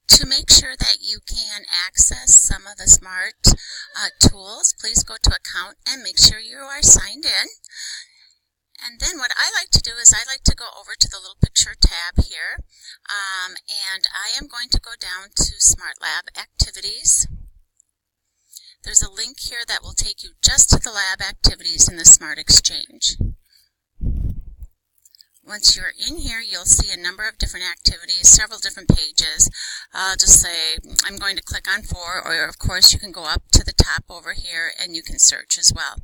To make sure that you can access some of the SMART tools, please go to Account and make sure you are signed in. And then what I like to do is I like to go over to the little picture tab here, and I am going to go down to SMART Lab Activities. There's a link here that will take you just to the lab activities in the SMART Exchange. Once you're in here, you'll see a number of different activities, several different pages. I'll just say I'm going to click on 4, or of course you can go up to the top over here and you can search as well.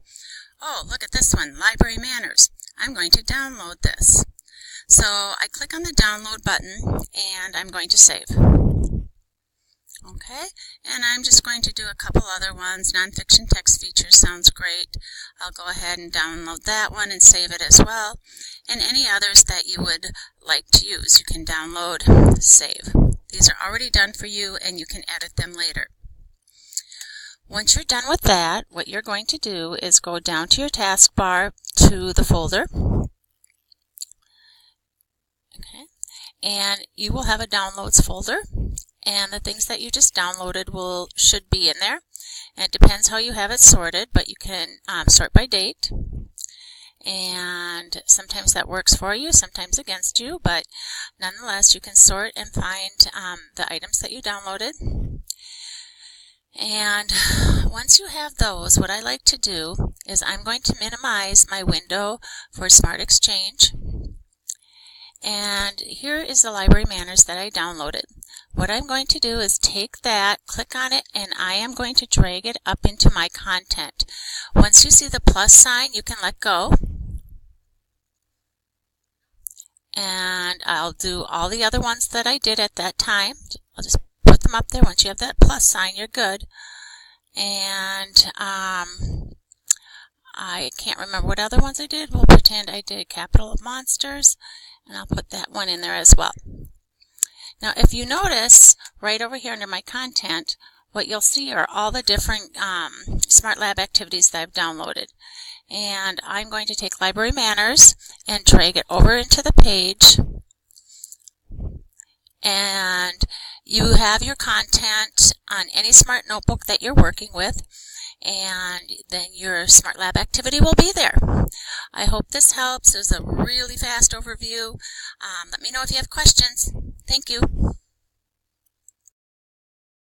Oh, look at this one, Library Manners. I'm going to download this. So I click on the download button and I'm going to save. Okay, and I'm just going to do a couple other ones. Nonfiction text features sounds great. I'll go ahead and download that one and save it as well. And any others that you would like to use, you can download, save. These are already done for you and you can edit them later. Once you're done with that, what you're going to do is go down to your taskbar to the folder. Okay, and you will have a downloads folder. And the things that you just downloaded should be in there. And it depends how you have it sorted, but you can sort by date. And sometimes that works for you, sometimes against you, but nonetheless you can sort and find the items that you downloaded. And once you have those, what I like to do is I'm going to minimize my window for SMART Exchange. And here is the Library Manners that I downloaded. What I'm going to do is take that, click on it, and I am going to drag it up into my content. Once you see the plus sign, you can let go. And I'll do all the other ones that I did at that time. I'll just put them up there. Once you have that plus sign, you're good. And I can't remember what other ones I did. We'll pretend I did Capital of Monsters, and I'll put that one in there as well. Now, if you notice, right over here under my content, what you'll see are all the different SMART Lab activities that I've downloaded. And I'm going to take Library Manners and drag it over into the page. And you have your content on any SMART notebook that you're working with, and then your SMART Lab activity will be there. I hope this helps. It was a really fast overview. Let me know if you have questions. Thank you.